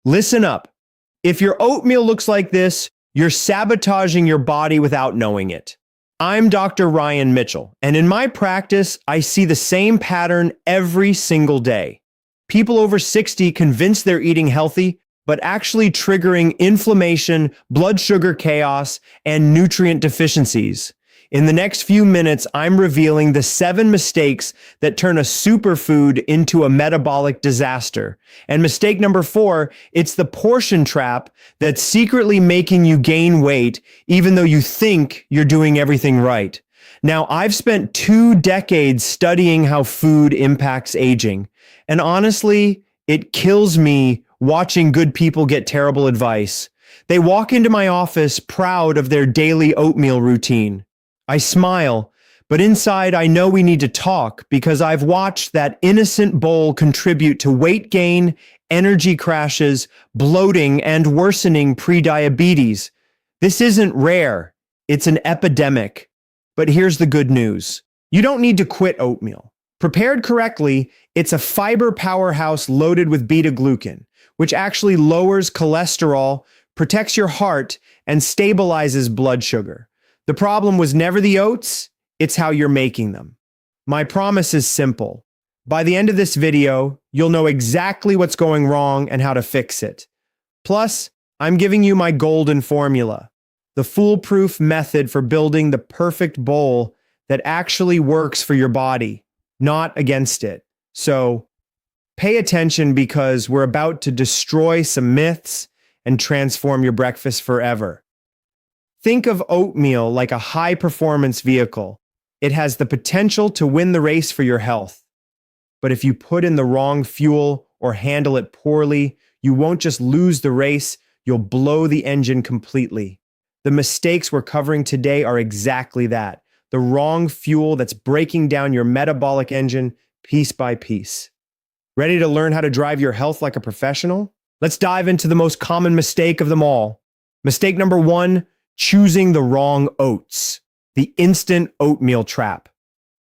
Listen up. If your oatmeal looks like this, you're sabotaging your body without knowing it. I'm Dr. Ryan Mitchell, and in my practice, I see the same pattern every single day. People over 60 convinced they're eating healthy, but actually triggering inflammation, blood sugar chaos, and nutrient deficiencies. In the next few minutes, I'm revealing the 7 mistakes that turn a superfood into a metabolic disaster. And mistake number 4, it's the portion trap that's secretly making you gain weight, even though you think you're doing everything right. Now, I've spent 2 decades studying how food impacts aging. And honestly, it kills me watching good people get terrible advice. They walk into my office proud of their daily oatmeal routine. I smile, but inside I know we need to talk because I've watched that innocent bowl contribute to weight gain, energy crashes, bloating, and worsening prediabetes. This isn't rare, it's an epidemic. But here's the good news. You don't need to quit oatmeal. Prepared correctly, it's a fiber powerhouse loaded with beta-glucan, which actually lowers cholesterol, protects your heart, and stabilizes blood sugar. The problem was never the oats, it's how you're making them. My promise is simple. By the end of this video, you'll know exactly what's going wrong and how to fix it. Plus, I'm giving you my golden formula, the foolproof method for building the perfect bowl that actually works for your body, not against it. So, pay attention because we're about to destroy some myths and transform your breakfast forever. Think of oatmeal like a high-performance vehicle. It has the potential to win the race for your health. But if you put in the wrong fuel or handle it poorly, you won't just lose the race, you'll blow the engine completely. The mistakes we're covering today are exactly that. The wrong fuel that's breaking down your metabolic engine piece by piece. Ready to learn how to drive your health like a professional? Let's dive into the most common mistake of them all. Mistake number 1, choosing the wrong oats. The instant oatmeal trap.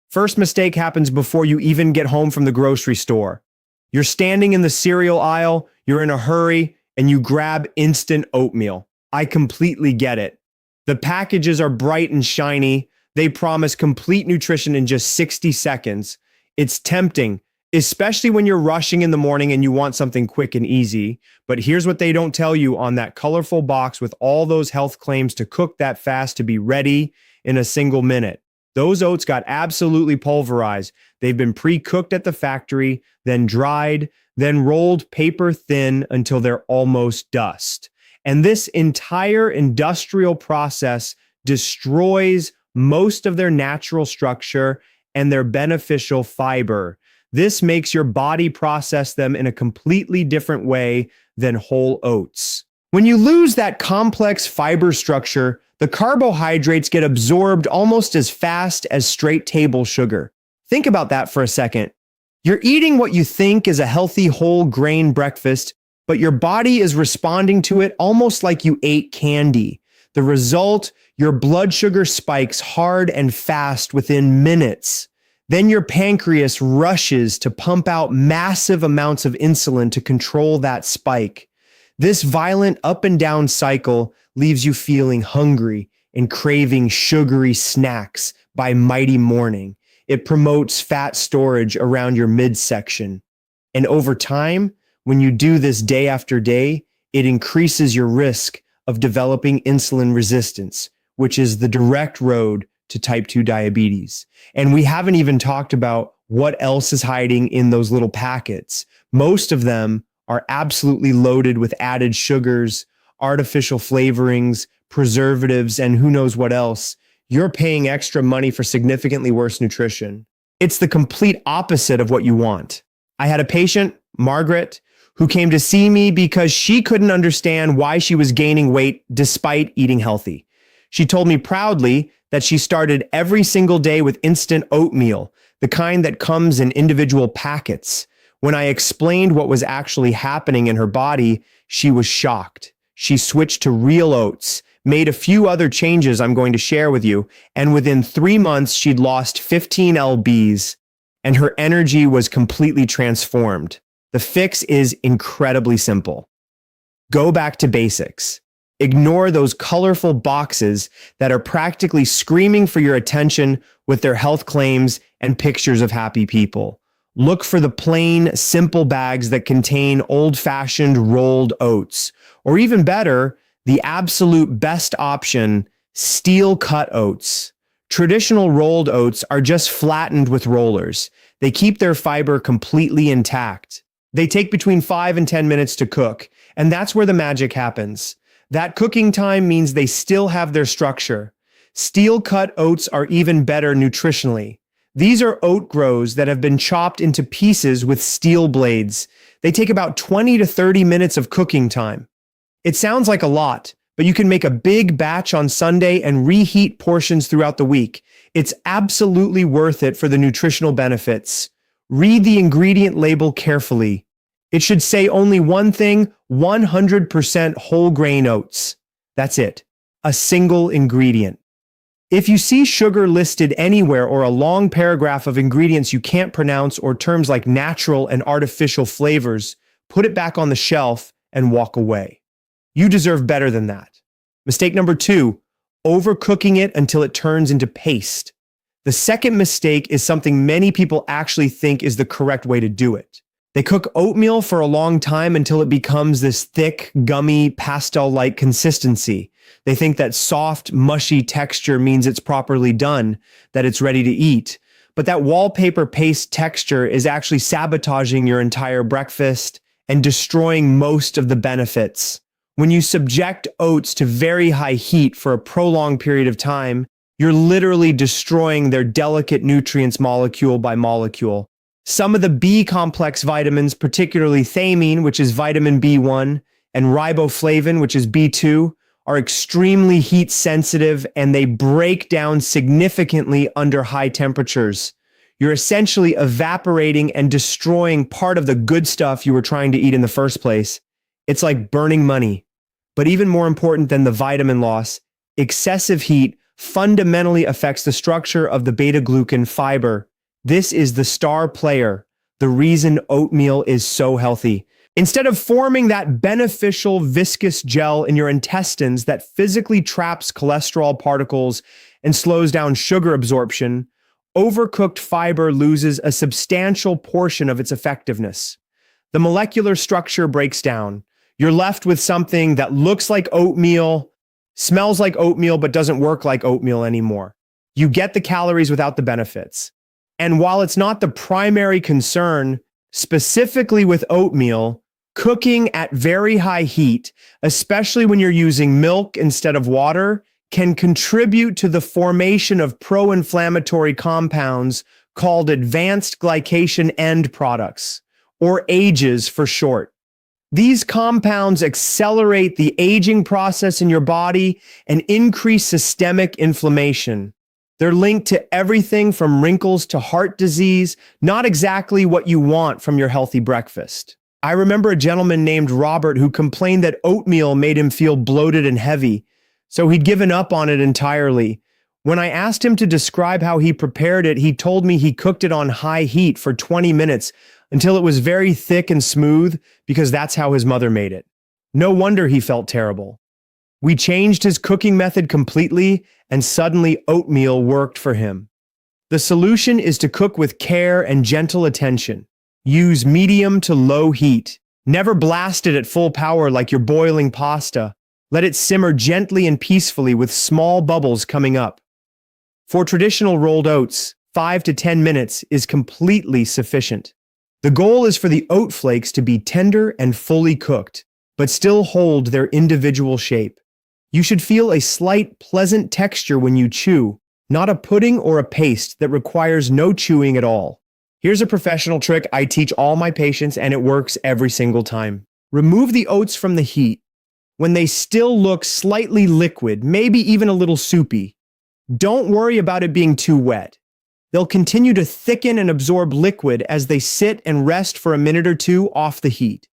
First mistake happens before you even get home from the grocery store. You're standing in the cereal aisle, you're in a hurry, and you grab instant oatmeal. I completely get it. The packages are bright and shiny. They promise complete nutrition in just 60 seconds. It's tempting, especially when you're rushing in the morning and you want something quick and easy. But here's what they don't tell you on that colorful box with all those health claims to cook that fast to be ready in a single minute. Those oats got absolutely pulverized. They've been pre-cooked at the factory, then dried, then rolled paper thin until they're almost dust. And this entire industrial process destroys most of their natural structure and their beneficial fiber. This makes your body process them in a completely different way than whole oats. When you lose that complex fiber structure, the carbohydrates get absorbed almost as fast as straight table sugar. Think about that for a second. You're eating what you think is a healthy whole grain breakfast, but your body is responding to it almost like you ate candy. The result, your blood sugar spikes hard and fast within minutes. Then your pancreas rushes to pump out massive amounts of insulin to control that spike. This violent up and down cycle leaves you feeling hungry and craving sugary snacks by mighty morning. It promotes fat storage around your midsection. And over time, when you do this day after day, it increases your risk of developing insulin resistance, which is the direct road to type 2 diabetes. And we haven't even talked about what else is hiding in those little packets. Most of them are absolutely loaded with added sugars, artificial flavorings, preservatives, and who knows what else. You're paying extra money for significantly worse nutrition. It's the complete opposite of what you want. I had a patient, Margaret, who came to see me because she couldn't understand why she was gaining weight despite eating healthy. She told me proudly that she started every single day with instant oatmeal, the kind that comes in individual packets. When I explained what was actually happening in her body, she was shocked. She switched to real oats, made a few other changes I'm going to share with you, and within 3 months, she'd lost 15 lbs, and her energy was completely transformed. The fix is incredibly simple. Go back to basics. Ignore those colorful boxes that are practically screaming for your attention with their health claims and pictures of happy people. Look for the plain, simple bags that contain old-fashioned rolled oats, or even better, the absolute best option, steel-cut oats. Traditional rolled oats are just flattened with rollers. They keep their fiber completely intact. They take between 5 and 10 minutes to cook, and that's where the magic happens. That cooking time means they still have their structure. Steel-cut oats are even better nutritionally. These are oat grows that have been chopped into pieces with steel blades. They take about 20 to 30 minutes of cooking time. It sounds like a lot, but you can make a big batch on Sunday and reheat portions throughout the week. It's absolutely worth it for the nutritional benefits. Read the ingredient label carefully. It should say only one thing: 100% whole grain oats. That's it. A single ingredient. If you see sugar listed anywhere or a long paragraph of ingredients you can't pronounce or terms like natural and artificial flavors, put it back on the shelf and walk away. You deserve better than that. Mistake number 2, overcooking it until it turns into paste. The second mistake is something many people actually think is the correct way to do it. They cook oatmeal for a long time until it becomes this thick, gummy, pastel-like consistency. They think that soft, mushy texture means it's properly done, that it's ready to eat. But that wallpaper paste texture is actually sabotaging your entire breakfast and destroying most of the benefits. When you subject oats to very high heat for a prolonged period of time, you're literally destroying their delicate nutrients molecule by molecule. Some of the B-complex vitamins, particularly thiamine, which is vitamin B1, and riboflavin, which is B2, are extremely heat sensitive and they break down significantly under high temperatures. You're essentially evaporating and destroying part of the good stuff you were trying to eat in the first place. It's like burning money. But even more important than the vitamin loss, excessive heat fundamentally affects the structure of the beta-glucan fiber. This is the star player, the reason oatmeal is so healthy. Instead of forming that beneficial viscous gel in your intestines that physically traps cholesterol particles and slows down sugar absorption, overcooked fiber loses a substantial portion of its effectiveness. The molecular structure breaks down. You're left with something that looks like oatmeal, smells like oatmeal, but doesn't work like oatmeal anymore. You get the calories without the benefits. And while it's not the primary concern, specifically with oatmeal, cooking at very high heat, especially when you're using milk instead of water, can contribute to the formation of pro-inflammatory compounds called advanced glycation end products, or AGEs for short. These compounds accelerate the aging process in your body and increase systemic inflammation. They're linked to everything from wrinkles to heart disease, not exactly what you want from your healthy breakfast. I remember a gentleman named Robert who complained that oatmeal made him feel bloated and heavy, so he'd given up on it entirely. When I asked him to describe how he prepared it, he told me he cooked it on high heat for 20 minutes until it was very thick and smooth because that's how his mother made it. No wonder he felt terrible. We changed his cooking method completely, and suddenly oatmeal worked for him. The solution is to cook with care and gentle attention. Use medium to low heat. Never blast it at full power like you're boiling pasta. Let it simmer gently and peacefully with small bubbles coming up. For traditional rolled oats, 5 to 10 minutes is completely sufficient. The goal is for the oat flakes to be tender and fully cooked, but still hold their individual shape. You should feel a slight, pleasant texture when you chew, not a pudding or a paste that requires no chewing at all. Here's a professional trick I teach all my patients, and it works every single time. Remove the oats from the heat. When they still look slightly liquid, maybe even a little soupy, don't worry about it being too wet. They'll continue to thicken and absorb liquid as they sit and rest for a minute or two off the heat.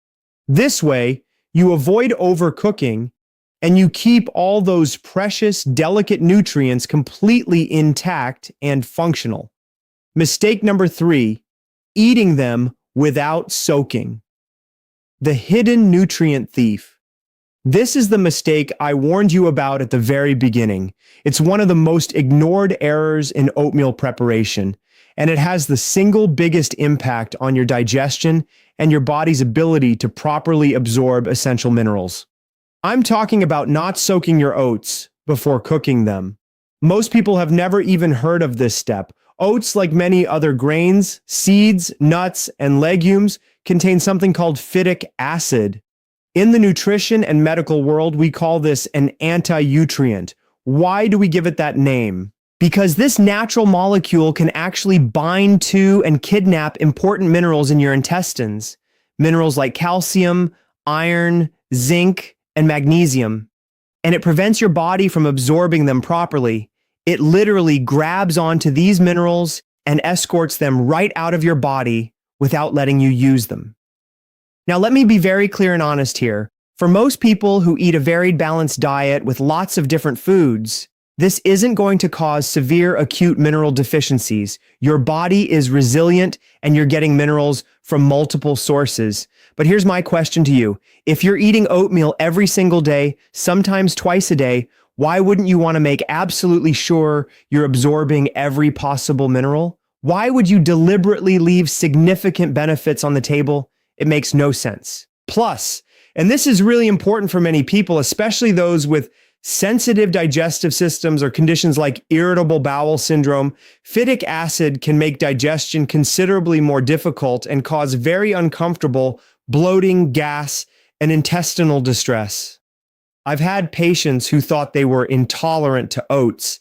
This way, you avoid overcooking and you keep all those precious, delicate nutrients completely intact and functional. Mistake number 3, eating them without soaking. The hidden nutrient thief. This is the mistake I warned you about at the very beginning. It's one of the most ignored errors in oatmeal preparation, and it has the single biggest impact on your digestion and your body's ability to properly absorb essential minerals. I'm talking about not soaking your oats before cooking them. Most people have never even heard of this step. Oats, like many other grains, seeds, nuts, and legumes, contain something called phytic acid. In the nutrition and medical world, we call this an anti-nutrient. Why do we give it that name? Because this natural molecule can actually bind to and kidnap important minerals in your intestines. Minerals like calcium, iron, zinc, and magnesium. And it prevents your body from absorbing them properly. It literally grabs onto these minerals and escorts them right out of your body without letting you use them. Now, let me be very clear and honest here. For most people who eat a varied, balanced diet with lots of different foods, this isn't going to cause severe acute mineral deficiencies. Your body is resilient and you're getting minerals from multiple sources. But here's my question to you. If you're eating oatmeal every single day, sometimes twice a day, why wouldn't you want to make absolutely sure you're absorbing every possible mineral? Why would you deliberately leave significant benefits on the table? It makes no sense. Plus, and this is really important for many people, especially those with sensitive digestive systems or conditions like irritable bowel syndrome, phytic acid can make digestion considerably more difficult and cause very uncomfortable bloating, gas, and intestinal distress. I've had patients who thought they were intolerant to oats,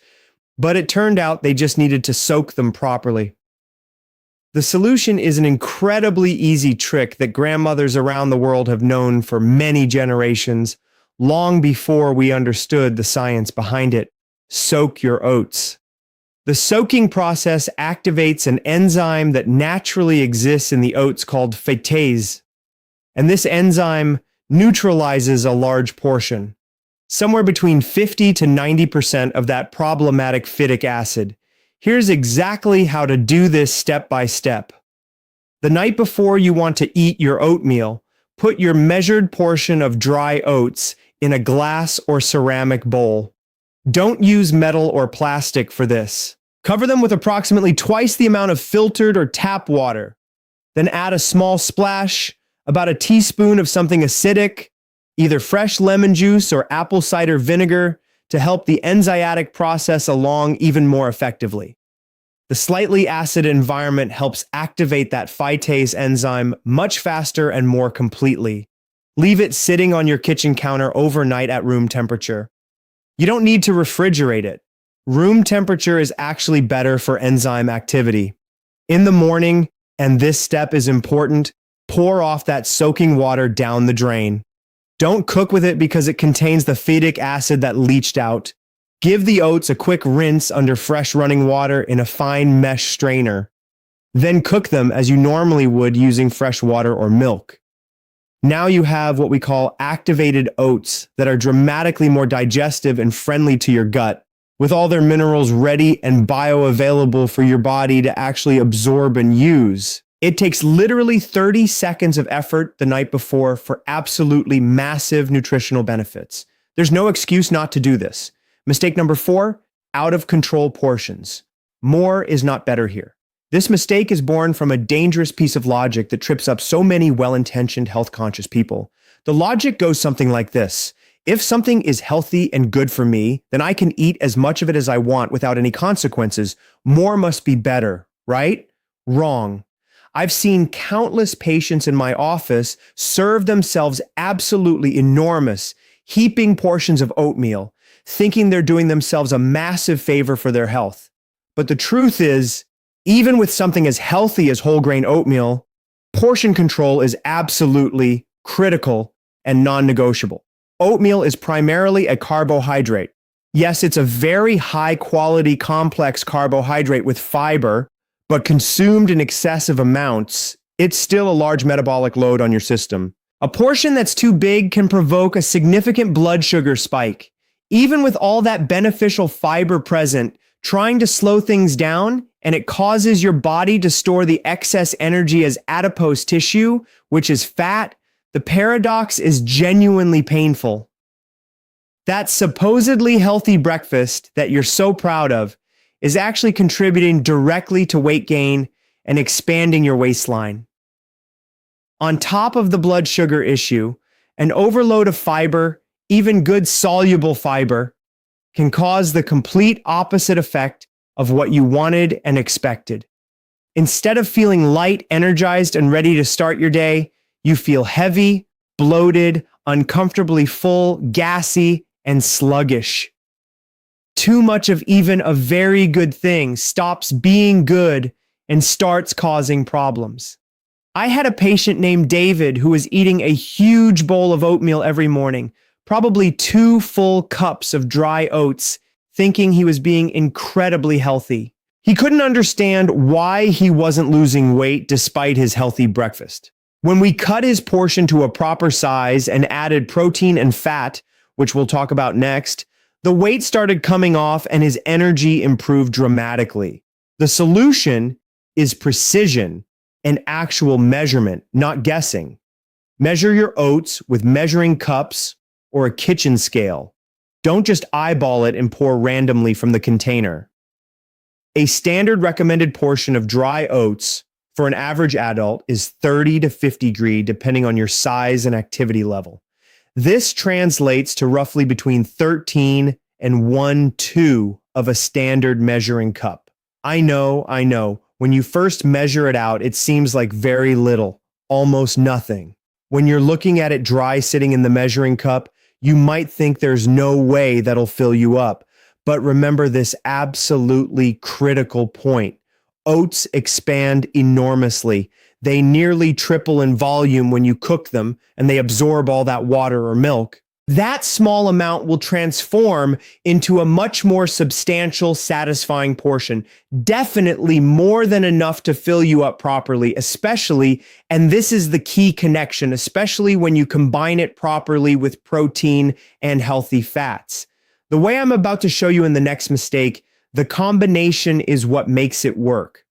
but it turned out they just needed to soak them properly. The solution is an incredibly easy trick that grandmothers around the world have known for many generations, long before we understood the science behind it. Soak your oats. The soaking process activates an enzyme that naturally exists in the oats called phytase, and this enzyme neutralizes a large portion, somewhere between 50 to 90% of that problematic phytic acid. Here's exactly how to do this step by step. The night before you want to eat your oatmeal, put your measured portion of dry oats in a glass or ceramic bowl. Don't use metal or plastic for this. Cover them with approximately twice the amount of filtered or tap water. Then add a small splash, about a teaspoon of something acidic, either fresh lemon juice or apple cider vinegar, to help the enzymatic process along even more effectively. The slightly acid environment helps activate that phytase enzyme much faster and more completely. Leave it sitting on your kitchen counter overnight at room temperature. You don't need to refrigerate it. Room temperature is actually better for enzyme activity. In the morning, and this step is important, pour off that soaking water down the drain. Don't cook with it because it contains the phytic acid that leached out. Give the oats a quick rinse under fresh running water in a fine mesh strainer. Then cook them as you normally would using fresh water or milk. Now you have what we call activated oats that are dramatically more digestive and friendly to your gut, with all their minerals ready and bioavailable for your body to actually absorb and use. It takes literally 30 seconds of effort the night before for absolutely massive nutritional benefits. There's no excuse not to do this. Mistake number 4, out of control portions. More is not better here. This mistake is born from a dangerous piece of logic that trips up so many well-intentioned, health-conscious people. The logic goes something like this. If something is healthy and good for me, then I can eat as much of it as I want without any consequences. More must be better, right? Wrong. I've seen countless patients in my office serve themselves absolutely enormous, heaping portions of oatmeal, thinking they're doing themselves a massive favor for their health. But the truth is, even with something as healthy as whole grain oatmeal, portion control is absolutely critical and non-negotiable. Oatmeal is primarily a carbohydrate. Yes, it's a very high quality complex carbohydrate with fiber, but consumed in excessive amounts, it's still a large metabolic load on your system. A portion that's too big can provoke a significant blood sugar spike. Even with all that beneficial fiber present, trying to slow things down, and it causes your body to store the excess energy as adipose tissue, which is fat. The paradox is genuinely painful. That supposedly healthy breakfast that you're so proud of is actually contributing directly to weight gain and expanding your waistline. On top of the blood sugar issue, an overload of fiber, even good soluble fiber, can cause the complete opposite effect of what you wanted and expected. Instead of feeling light, energized, and ready to start your day, you feel heavy, bloated, uncomfortably full, gassy, and sluggish. Too much of even a very good thing stops being good and starts causing problems. I had a patient named David who was eating a huge bowl of oatmeal every morning, probably 2 full cups of dry oats, thinking he was being incredibly healthy. He couldn't understand why he wasn't losing weight despite his healthy breakfast. When we cut his portion to a proper size and added protein and fat, which we'll talk about next, the weight started coming off and his energy improved dramatically. The solution is precision and actual measurement, not guessing. Measure your oats with measuring cups or a kitchen scale. Don't just eyeball it and pour randomly from the container. A standard recommended portion of dry oats for an average adult is 30 to 50 grams, depending on your size and activity level. This translates to roughly between 13 and 1/2 of a standard measuring cup. I know. When you first measure it out, it seems like very little, almost nothing. When you're looking at it dry sitting in the measuring cup, you might think there's no way that'll fill you up. But remember this absolutely critical point. Oats expand enormously. They nearly triple in volume when you cook them, and they absorb all that water or milk. That small amount will transform into a much more substantial, satisfying portion. Definitely more than enough to fill you up properly, especially, and this is the key connection, especially when you combine it properly with protein and healthy fats. The way I'm about to show you in the next mistake, the combination is what makes it work.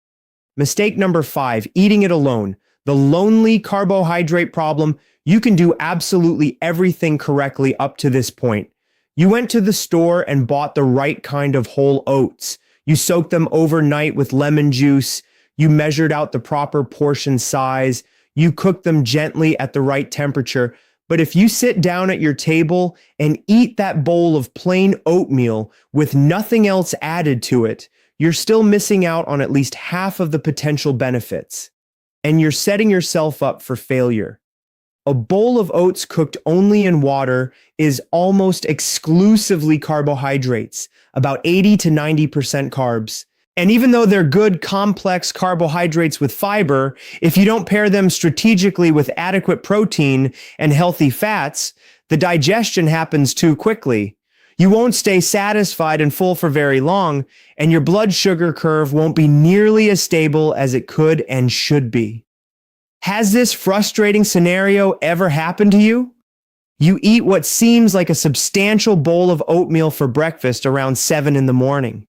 Mistake number 5, eating it alone. The lonely carbohydrate problem. You can do absolutely everything correctly up to this point. You went to the store and bought the right kind of whole oats. You soaked them overnight with lemon juice. You measured out the proper portion size. You cooked them gently at the right temperature. But if you sit down at your table and eat that bowl of plain oatmeal with nothing else added to it, you're still missing out on at least half of the potential benefits. And you're setting yourself up for failure. A bowl of oats cooked only in water is almost exclusively carbohydrates, about 80 to 90% carbs. And even though they're good, complex carbohydrates with fiber, if you don't pair them strategically with adequate protein and healthy fats, the digestion happens too quickly. You won't stay satisfied and full for very long, and your blood sugar curve won't be nearly as stable as it could and should be. Has this frustrating scenario ever happened to you? You eat what seems like a substantial bowl of oatmeal for breakfast around 7 in the morning.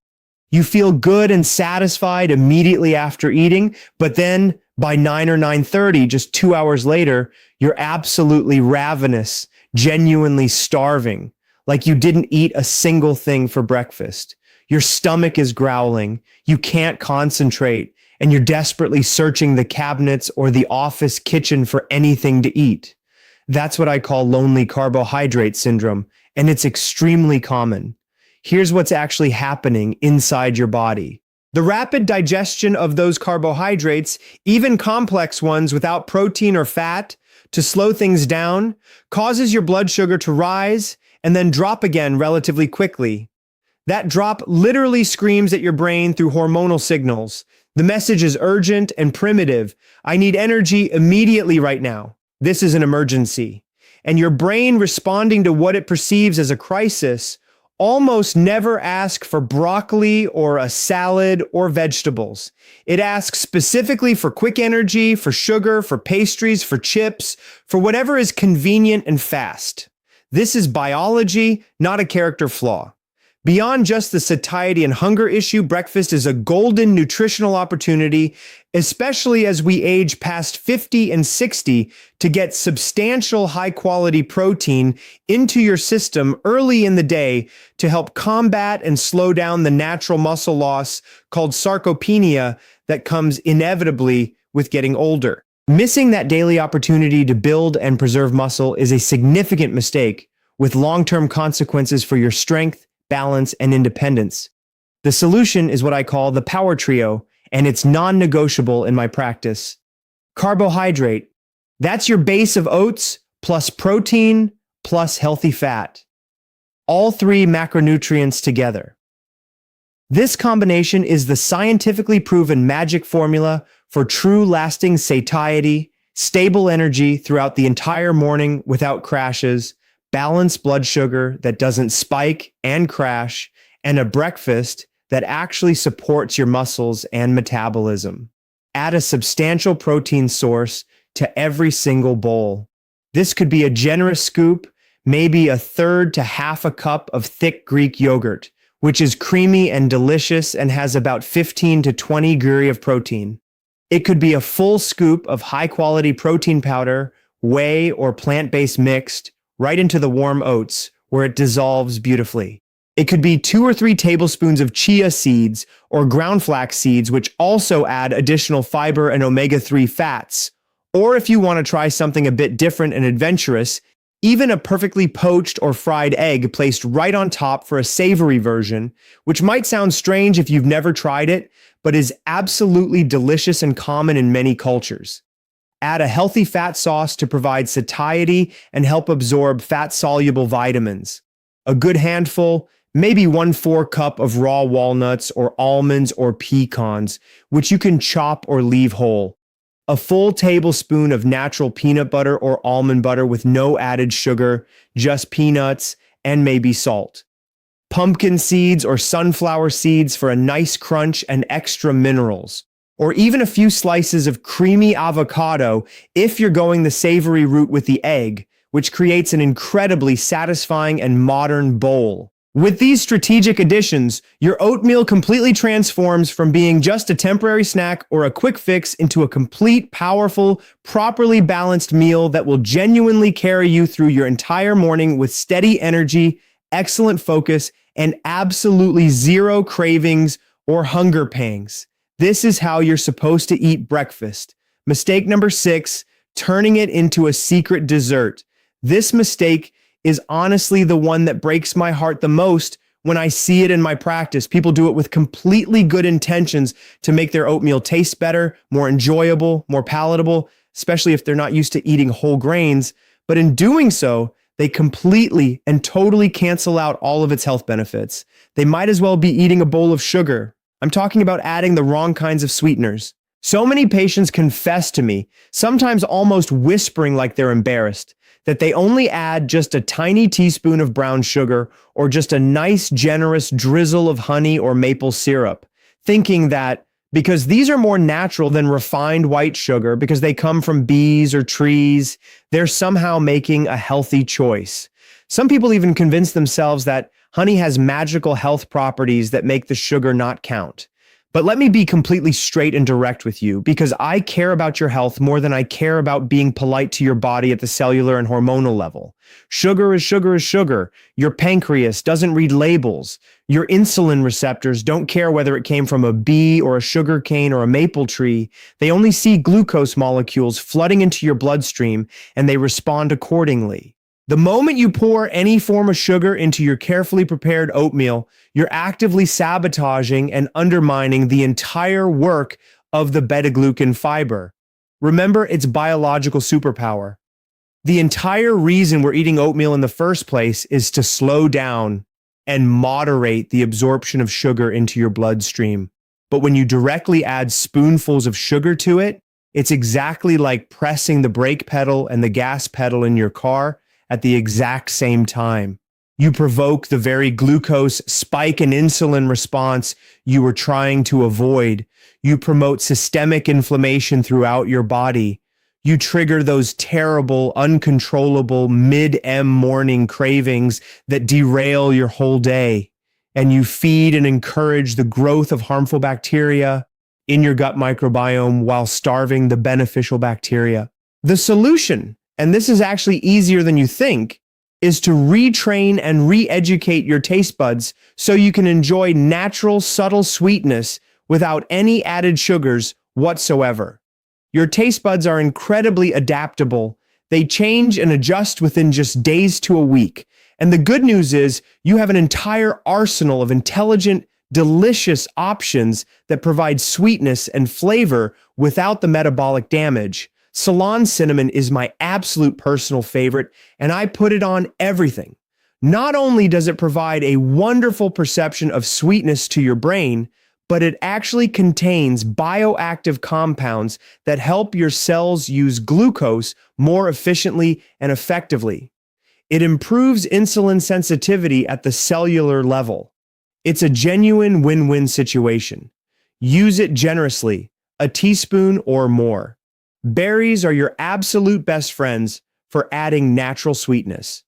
You feel good and satisfied immediately after eating, but then by 9 or 9:30, just 2 hours later, you're absolutely ravenous, genuinely starving, like you didn't eat a single thing for breakfast. Your stomach is growling, you can't concentrate, and you're desperately searching the cabinets or the office kitchen for anything to eat. That's what I call lonely carbohydrate syndrome, and it's extremely common. Here's what's actually happening inside your body. The rapid digestion of those carbohydrates, even complex ones without protein or fat, to slow things down, causes your blood sugar to rise and then drop again relatively quickly. That drop literally screams at your brain through hormonal signals. The message is urgent and primitive. I need energy immediately right now. This is an emergency. And your brain, responding to what it perceives as a crisis, almost never asks for broccoli or a salad or vegetables. It asks specifically for quick energy, for sugar, for pastries, for chips, for whatever is convenient and fast. This is biology, not a character flaw. Beyond just the satiety and hunger issue, breakfast is a golden nutritional opportunity, especially as we age past 50 and 60, to get substantial high-quality protein into your system early in the day to help combat and slow down the natural muscle loss called sarcopenia that comes inevitably with getting older. Missing that daily opportunity to build and preserve muscle is a significant mistake with long-term consequences for your strength, balance, and independence. The solution is what I call the power trio, and it's non-negotiable in my practice. Carbohydrate. That's your base of oats, plus protein, plus healthy fat. All three macronutrients together. This combination is the scientifically proven magic formula for true lasting satiety, stable energy throughout the entire morning without crashes, balanced blood sugar that doesn't spike and crash, and a breakfast that actually supports your muscles and metabolism. Add a substantial protein source to every single bowl. This could be a generous scoop, maybe a third to half a cup of thick Greek yogurt, which is creamy and delicious and has about 15 to 20 grams of protein. It could be a full scoop of high-quality protein powder, whey or plant-based mixed, right into the warm oats, where it dissolves beautifully. It could be 2 or 3 tablespoons of chia seeds or ground flax seeds, which also add additional fiber and omega-3 fats. Or if you want to try something a bit different and adventurous, even a perfectly poached or fried egg placed right on top for a savory version, which might sound strange if you've never tried it, but is absolutely delicious and common in many cultures. Add a healthy fat sauce to provide satiety and help absorb fat-soluble vitamins. A good handful, maybe 1/4 cup of raw walnuts or almonds or pecans, which you can chop or leave whole. A full tablespoon of natural peanut butter or almond butter with no added sugar, just peanuts, and maybe salt. Pumpkin seeds or sunflower seeds for a nice crunch and extra minerals. Or even a few slices of creamy avocado if you're going the savory route with the egg, which creates an incredibly satisfying and modern bowl. With these strategic additions, your oatmeal completely transforms from being just a temporary snack or a quick fix into a complete, powerful, properly balanced meal that will genuinely carry you through your entire morning with steady energy, excellent focus, and absolutely zero cravings or hunger pangs. This is how you're supposed to eat breakfast. Mistake number 6, turning it into a secret dessert. This mistake is honestly the one that breaks my heart the most when I see it in my practice. People do it with completely good intentions to make their oatmeal taste better, more enjoyable, more palatable, especially if they're not used to eating whole grains. But in doing so, they completely and totally cancel out all of its health benefits. They might as well be eating a bowl of sugar. I'm talking about adding the wrong kinds of sweeteners. So many patients confess to me, sometimes almost whispering like they're embarrassed, that they only add just a tiny teaspoon of brown sugar or just a nice generous drizzle of honey or maple syrup, thinking that because these are more natural than refined white sugar because they come from bees or trees, they're somehow making a healthy choice. Some people even convince themselves that honey has magical health properties that make the sugar not count. But let me be completely straight and direct with you, because I care about your health more than I care about being polite to your body at the cellular and hormonal level. Sugar is sugar is sugar. Your pancreas doesn't read labels. Your insulin receptors don't care whether it came from a bee or a sugar cane or a maple tree. They only see glucose molecules flooding into your bloodstream, and they respond accordingly. The moment you pour any form of sugar into your carefully prepared oatmeal, you're actively sabotaging and undermining the entire work of the beta-glucan fiber. Remember its biological superpower. The entire reason we're eating oatmeal in the first place is to slow down and moderate the absorption of sugar into your bloodstream. But when you directly add spoonfuls of sugar to it, it's exactly like pressing the brake pedal and the gas pedal in your car at the exact same time. You provoke the very glucose spike and insulin response you were trying to avoid. You promote systemic inflammation throughout your body. You trigger those terrible, uncontrollable mid-M morning cravings that derail your whole day. and you feed and encourage the growth of harmful bacteria in your gut microbiome while starving the beneficial bacteria. The solution, and this is actually easier than you think, is to retrain and re-educate your taste buds so you can enjoy natural, subtle sweetness without any added sugars whatsoever. Your taste buds are incredibly adaptable. They change and adjust within just days to a week. And the good news is you have an entire arsenal of intelligent, delicious options that provide sweetness and flavor without the metabolic damage. Ceylon cinnamon is my absolute personal favorite, and I put it on everything. Not only does it provide a wonderful perception of sweetness to your brain, but it actually contains bioactive compounds that help your cells use glucose more efficiently and effectively. It improves insulin sensitivity at the cellular level. It's a genuine win-win situation. Use it generously, a teaspoon or more. Berries are your absolute best friends for adding natural sweetness.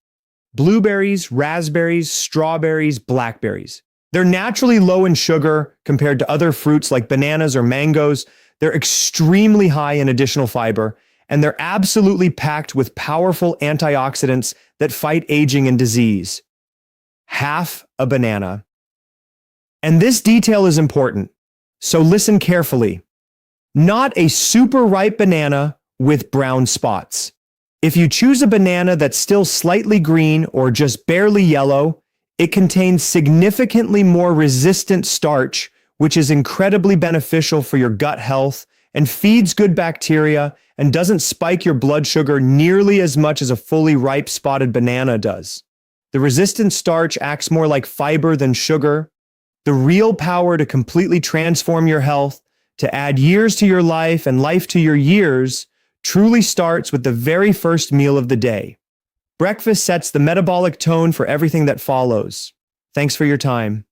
Blueberries, raspberries, strawberries, blackberries. They're naturally low in sugar compared to other fruits like bananas or mangoes. They're extremely high in additional fiber, and they're absolutely packed with powerful antioxidants that fight aging and disease. Half a banana. And this detail is important, so listen carefully. Not a super ripe banana with brown spots. If you choose a banana that's still slightly green or just barely yellow, it contains significantly more resistant starch, which is incredibly beneficial for your gut health and feeds good bacteria and doesn't spike your blood sugar nearly as much as a fully ripe spotted banana does. The resistant starch acts more like fiber than sugar. The real power to completely transform your health, to add years to your life and life to your years, truly starts with the very first meal of the day. Breakfast sets the metabolic tone for everything that follows. Thanks for your time.